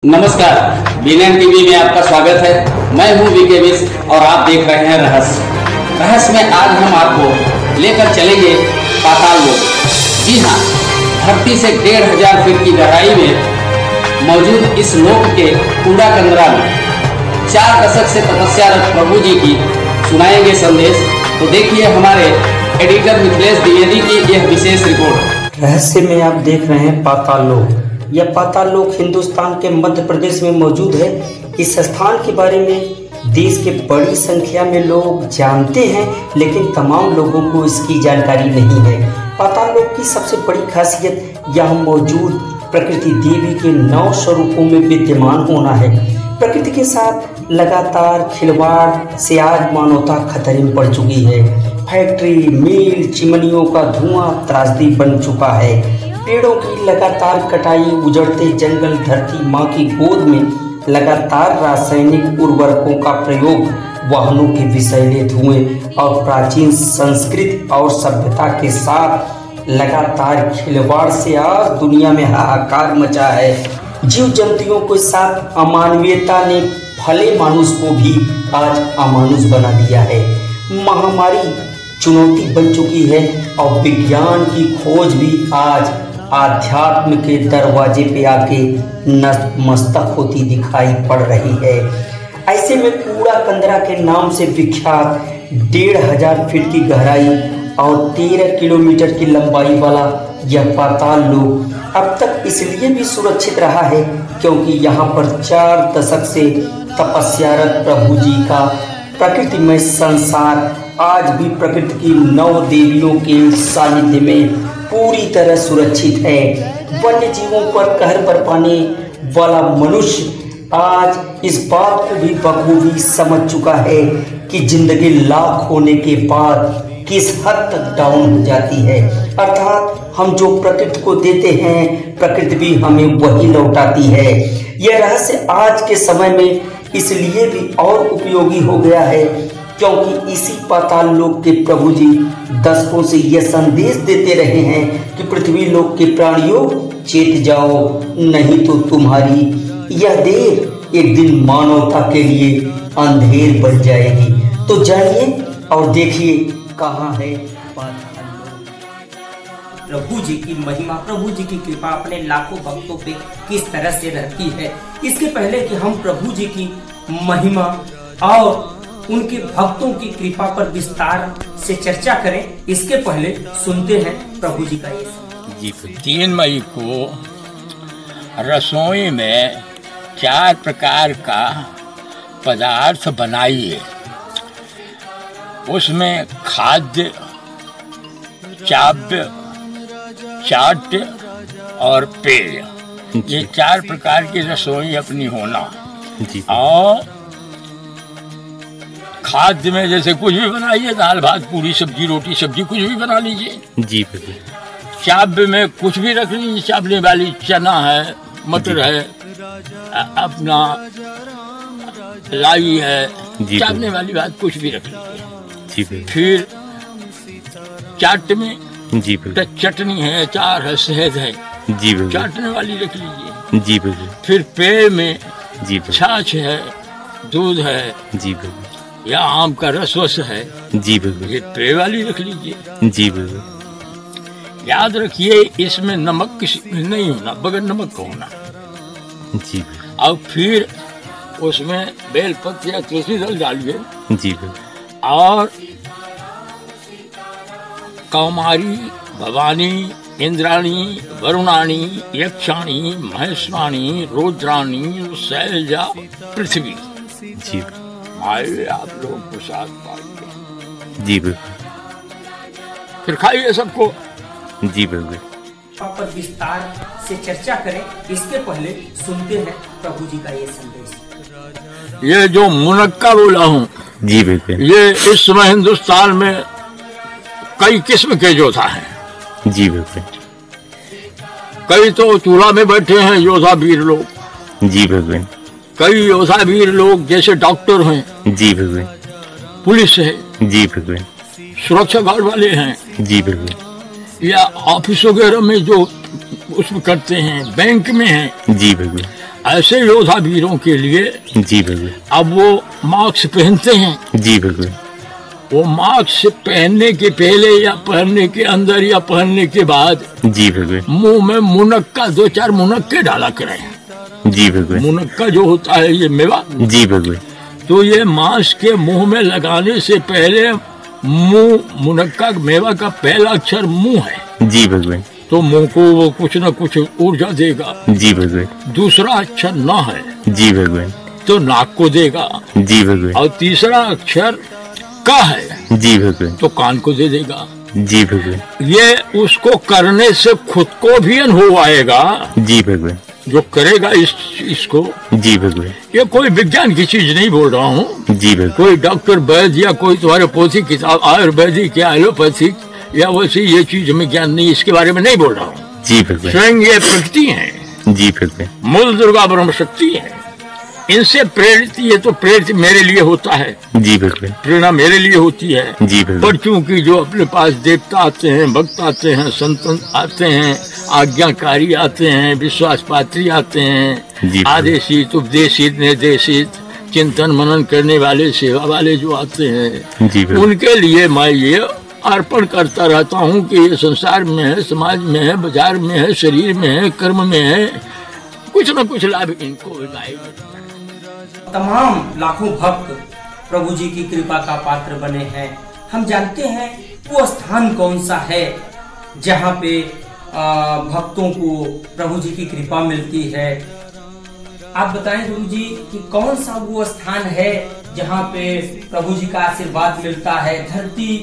नमस्कार, BNN TV में आपका स्वागत है। मैं हूं वीके मिश्र और आप देख रहे हैं रहस्य में आज हम आपको लेकर चलेंगे पाताल लोक। जी हां, धरती से 1500 फीट की गहराई में मौजूद इस लोक के कूड़ा कंदरा में 4 दशक से तपस्यारत प्रभु जी की सुनाएंगे संदेश। तो देखिए हमारे एडिटर मिथिलेश द्विवेदी की यह विशेष रिपोर्ट। रहस्य में आप देख रहे हैं पाताल लोक। यह पाताल लोक हिंदुस्तान के मध्य प्रदेश में मौजूद है। इस स्थान के बारे में देश के बड़ी संख्या में लोग जानते हैं, लेकिन तमाम लोगों को इसकी जानकारी नहीं है। पाताल लोक की सबसे बड़ी खासियत यहाँ मौजूद प्रकृति देवी के 9 स्वरूपों में विद्यमान होना है। प्रकृति के साथ लगातार खिलवाड़ से आज मानवता खतरे में पड़ चुकी है। फैक्ट्री, मिल, चिमनियों का धुआं त्रासदी बन चुका है। पेड़ों की लगातार कटाई, उजड़ते जंगल, धरती माँ की गोद में लगातार रासायनिक उर्वरकों का प्रयोग, वाहनों के विषैले धुएं और प्राचीन संस्कृति और सभ्यता के साथ लगातार खिलवाड़ से आज दुनिया में हाहाकार मचा है। जीव जंतुओं के साथ अमानवीयता ने भले मानुष को भी आज अमानुष बना दिया है। महामारी चुनौती बन चुकी है और विज्ञान की खोज भी आज आध्यात्म के दरवाजे पे आके नतमस्तक होती दिखाई पड़ रही है। ऐसे में कूड़ा कंदरा के नाम से विख्यात 1500 फीट की गहराई और 13 किलोमीटर की लंबाई वाला यह पाताल लोक अब तक इसलिए भी सुरक्षित रहा है क्योंकि यहाँ पर 4 दशक से तपस्यारत प्रभु जी का प्रकृतिमय संसार आज भी प्रकृति की 9 देवियों के सानिध्य में पूरी तरह सुरक्षित है। वन्य जीवों पर कहर बरपाने वाला मनुष्य आज इस बात को भी बखूबी समझ चुका है कि जिंदगी लाख होने के बाद किस हद तक डाउन हो जाती है। अर्थात हम जो प्रकृति को देते हैं, प्रकृति भी हमें वही लौटाती है। यह रहस्य आज के समय में इसलिए भी और उपयोगी हो गया है क्योंकि इसी पाताल लोक के प्रभु जी दशकों से यह संदेश देते रहे हैं कि पृथ्वी लोक के प्राणियों चेत जाओ, नहीं तो तुम्हारी यह देर एक दिन मानवता के लिए अंधेर बन जाएगी। तो जानिए और देखिए कहाँ है पाताल लोक। प्रभु जी की महिमा, प्रभु जी की कृपा अपने लाखों भक्तों पे किस तरह से रहती है। इसके पहले कि हम प्रभु जी की महिमा और उनके भक्तों की कृपा पर विस्तार से चर्चा करें, इसके पहले सुनते हैं प्रभु जी का ये। जी, 3 मई को रसोई में 4 प्रकार का पदार्थ बनाइए। उसमें खाद्य, चाव्य, चाट और पेय, ये 4 प्रकार की रसोई अपनी होना। और खाद्य में जैसे कुछ भी बनाइए, दाल भात पूरी सब्जी रोटी सब्जी कुछ भी बना लीजिए। जी बिल्कुल। चावल में कुछ भी रख लीजिए, चावले वाली चना है, मटर है, अपना लाई है, चावले वाली बात कुछ भी रख लीजिए। फिर चाट में जी चटनी है, अचार है, शहद है, जी चाटने वाली रख लीजिए। जी बिल्कुल। फिर पेय में जी छाछ है, दूध है, जी बिल्कुल, या आम का रस है, जी बिल्कुल, ये पेय वाली रख लीजिए। जी बिल्कुल। याद रखिए इसमें नमक किसी नहीं होना, बगैर नमक का होना। जी। और फिर उसमें बेलपत्र या तुलसी दल डालिए। जी बिल्कुल। और कौमारी, भवानी, इंद्राणी, वरुणाणी, यक्षाणी, महेश्वाणी, रुद्राणी, शैलजा, पृथ्वी। जी आइए आप लोग प्रसाद पाइए। जी बिल्कुल। फिर खाइए सबको। जी बिल्कुल। पर विस्तार से चर्चा करें, इसके पहले सुनते हैं प्रभु जी का ये संदेश। ये जो मुनक्का बोला हूँ, जी बिल्कुल, ये इस समय हिंदुस्तान में कई किस्म के योद्धा हैं। जी बिल्कुल। कई तो चूल्हा में बैठे हैं योद्धा वीर लोग। जी बिल्कुल। कई योद्धा वीर लोग जैसे डॉक्टर हैं। जी बिल्कुल। पुलिस है। जी बिल्कुल। सुरक्षा गार्ड वाले हैं। जी बिल्कुल। या ऑफिस वगैरह में जो उसमें करते हैं, बैंक में हैं। जी बिल्कुल। ऐसे योद्धा वीरों के लिए जी बिल्कुल अब वो मास्क पहनते हैं। जी बिल्कुल वो मास्क पहनने के पहले या पहनने के अंदर या पहनने के बाद जी बिल्कुल मुंह में मुनक्का 2-4 मुनक्के डाला करें। जी बिल्कुल मुनक्का जो होता है ये मेवा, जी बिल्कुल तो ये मांस के मुंह में लगाने से पहले मुनक्का मेवा का पहला अक्षर मुंह है। जी बिल्कुल तो मुंह को वो कुछ न कुछ ऊर्जा देगा। जी बिल्कुल दूसरा अक्षर न है जी बिल्कुल तो नाक को देगा। जी बिल्कुल और तीसरा अक्षर का है जी बिल्कुल तो कान को दे देगा। जी बिल्कुल ये उसको करने से खुद को भी अनुभव आएगा। जी बिल्कुल जो करेगा इसको। जी बिल्कुल ये कोई विज्ञान की चीज नहीं बोल रहा हूँ। जी बिल्कुल कोई डॉक्टर वैद्य या कोई तुम्हारे पोथी किताब आयुर्वेदिक या एलोपैथिक या वैसी ये चीज में ज्ञान नहीं, इसके बारे में नहीं बोल रहा हूँ। जी बिल्कुल स्वयं ये प्रकृति है। जी बिल्कुल मूल दुर्गा ब्रह्म शक्ति है। इनसे प्रेरित, ये तो प्रेरित मेरे लिए होता है। जी बिल्कुल प्रेरणा मेरे लिए होती है। जी बिल्कुल पर चूंकि जो अपने पास देवता आते हैं, भक्त आते हैं, संत आते हैं, आज्ञाकारी आते हैं, विश्वास पात्री आते हैं, आदेशित उपदेशित निर्देशित चिंतन मनन करने वाले सेवा वाले जो आते हैं, जी उनके लिए मैं ये अर्पण करता रहता हूँ कि ये संसार में है, समाज में है, बाजार में है, शरीर में है, कर्म में है, कुछ न कुछ लाभ इनको तमाम लाखों भक्त प्रभु जी की कृपा का पात्र बने हैं। हम जानते हैं वो स्थान कौन सा है जहाँ पे भक्तों को प्रभु जी की कृपा मिलती है। आप बताएं गुरु जी कि कौन सा वो स्थान है जहाँ पे प्रभु जी का आशीर्वाद मिलता है। धरती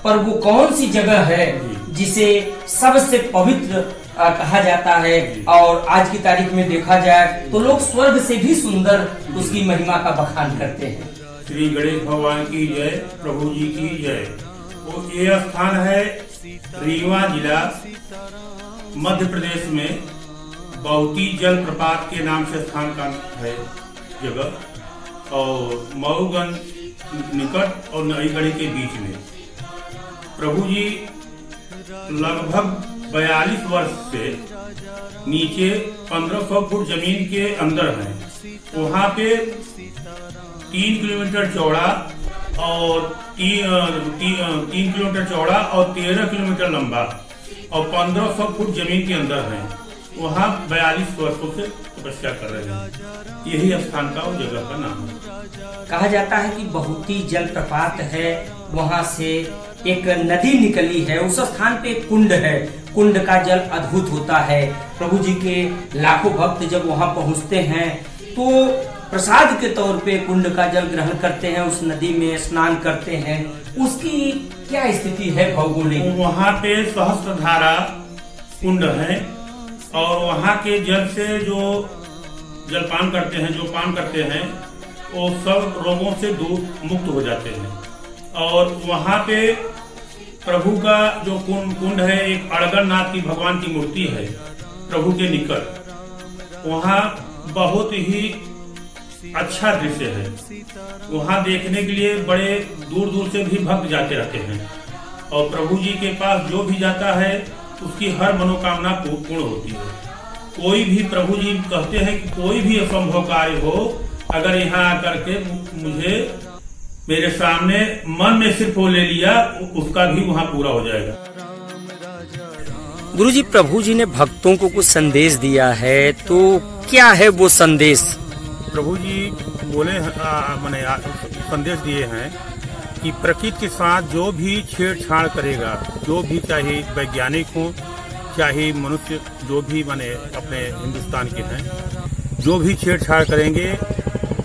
पर वो कौन सी जगह है जिसे सबसे पवित्र कहा जाता है, और आज की तारीख में देखा जाए तो लोग स्वर्ग से भी सुंदर उसकी महिमा का बखान करते हैं। श्री गणेश भगवान की जय, प्रभु जी की जय। वो ये स्थान है रीवा जिला मध्य प्रदेश में बहुती जलप्रपात के नाम से स्थान का है जगह, और मऊगंज निकट और नईगढ़ी के बीच में। प्रभु जी लगभग 42 वर्ष से नीचे 1500 फुट जमीन के अंदर हैं। वहाँ पे 3 किलोमीटर चौड़ा और 3 किलोमीटर चौड़ा और 13 किलोमीटर लंबा और 1500 फुट जमीन के अंदर हैं। वहाँ 42 वर्षों से तपस्या कर रहे हैं। यही स्थान का और जगह का नाम है। कहा जाता है कि बहुती जलप्रपात है, वहाँ से एक नदी निकली है, उस स्थान पे एक कुंड है, कुंड का जल अद्भुत होता है। प्रभु जी के लाखों भक्त जब वहाँ पहुँचते हैं तो प्रसाद के तौर पे कुंड का जल ग्रहण करते हैं, उस नदी में स्नान करते हैं। उसकी क्या स्थिति है भौगोलिक? वहाँ पे सहस्त्रधारा कुंड है और वहाँ के जल से जो जलपान करते हैं, जो पान करते हैं, वो सब रोगों से दूर मुक्त हो जाते हैं। और वहाँ पे प्रभु का जो कुंड है, एक अड़गरनाथ की भगवान की मूर्ति है प्रभु के निकट। वहाँ बहुत ही अच्छा दृश्य है। वहाँ देखने के लिए बड़े दूर दूर से भी भक्त जाते रहते हैं, और प्रभु जी के पास जो भी जाता है उसकी हर मनोकामना पूर्ण होती है। कोई भी, प्रभु जी कहते हैं कि कोई भी असंभव कार्य हो, अगर यहाँ आकर के मुझे मेरे सामने मन में सिर्फ वो ले लिया, उसका भी वहाँ पूरा हो जाएगा। गुरुजी, प्रभु जी ने भक्तों को कुछ संदेश दिया है, तो क्या है वो संदेश? प्रभु जी बोले मैंने संदेश दिए हैं कि प्रकृति के साथ जो भी छेड़छाड़ करेगा, जो भी चाहे वैज्ञानिक हो चाहे मनुष्य, जो भी माने अपने हिंदुस्तान के हैं, जो भी छेड़छाड़ करेंगे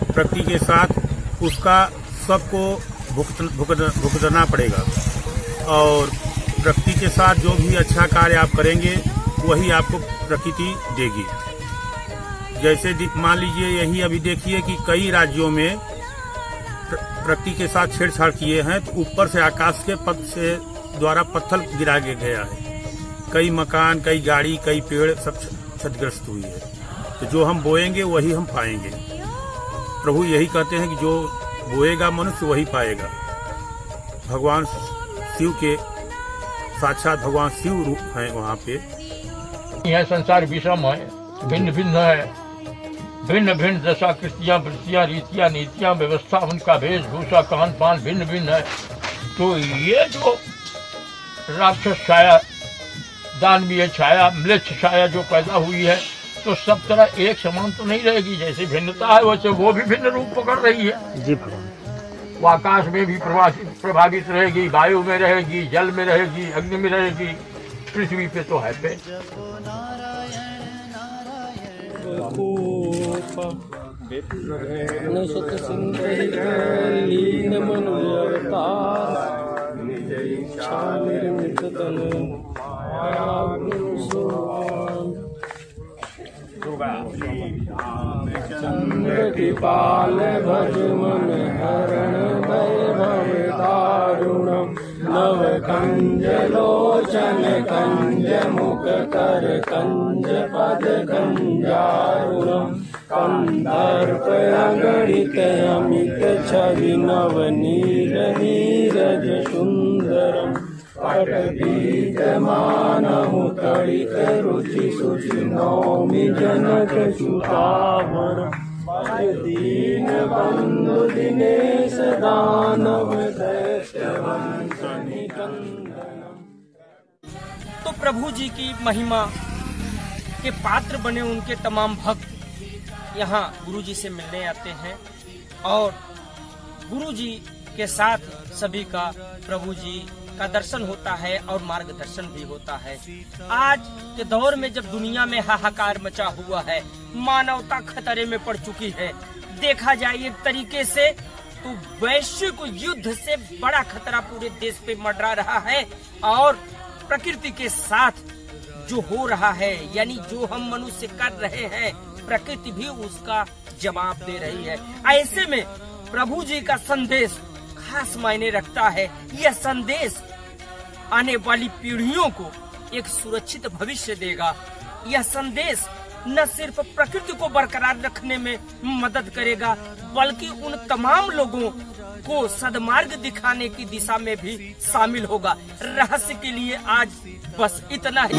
प्रकृति के साथ, उसका सबको भुगतना पड़ेगा। और प्रकृति के साथ जो भी अच्छा कार्य आप करेंगे वही आपको प्रकृति देगी। जैसे मान लीजिए, यही अभी देखिए कि कई राज्यों में प्रकृति के साथ छेड़छाड़ किए हैं, तो ऊपर से आकाश के पथ से द्वारा पत्थर गिरा गया है। कई मकान, कई गाड़ी, कई पेड़ सब क्षतिग्रस्त हुई है। तो जो हम बोएंगे वही हम पाएंगे। प्रभु यही कहते हैं कि जो बोएगा मनुष्य वही पाएगा। भगवान शिव के साक्षात भगवान शिव रूप हैं वहाँ पे। यह संसार विषम है, भिन्न भिन्न है, भिन्न भिन्न दशा कृतियाँ वृत्तियाँ रीतियाँ नीतियाँ व्यवस्था उनका वेशभूषा खान पान भिन्न भिन्न है। तो ये जो राक्षस छाया दानवीय छाया म्लेच्छ छाया जो पैदा हुई है तो सब तरह एक समान तो नहीं रहेगी। जैसे भिन्नता है वैसे वो भी भिन्न रूप पकड़ रही है जी भगवान। वो आकाश में भी प्रभावित रहेगी, वायु में रहेगी, जल में रहेगी, अग्नि में रहेगी, पृथ्वी पे तो है पे। चंद्र कृपाल भज मन हरण वैभव दारुणम नव कंज लोचन कंज मुख कर कंज पद कंजारुणम कंदर्प अगणित अमित छवि नव नीर नीरज सुंदरम पटबीज मानहु तड़ित रुचि सुचि नौमि जनक सुतावर दीन बंधु दिनेश दानव दैत्य वंशनि कंदनम। तो प्रभु जी की महिमा के पात्र बने उनके तमाम भक्त यहाँ गुरु जी से मिलने आते हैं और गुरु जी के साथ सभी का प्रभु जी का दर्शन होता है और मार्गदर्शन भी होता है। आज के दौर में जब दुनिया में हाहाकार मचा हुआ है, मानवता खतरे में पड़ चुकी है, देखा जाए एक तरीके से तो वैश्विक युद्ध से बड़ा खतरा पूरे देश पे मंडरा रहा है और प्रकृति के साथ जो हो रहा है यानी जो हम मनुष्य कर रहे हैं प्रकृति भी उसका जवाब दे रही है। ऐसे में प्रभु जी का संदेश खास मायने रखता है। यह संदेश आने वाली पीढ़ियों को एक सुरक्षित भविष्य देगा। यह संदेश न सिर्फ प्रकृति को बरकरार रखने में मदद करेगा बल्कि उन तमाम लोगों को सदमार्ग दिखाने की दिशा में भी शामिल होगा। रहस्य के लिए आज बस इतना ही।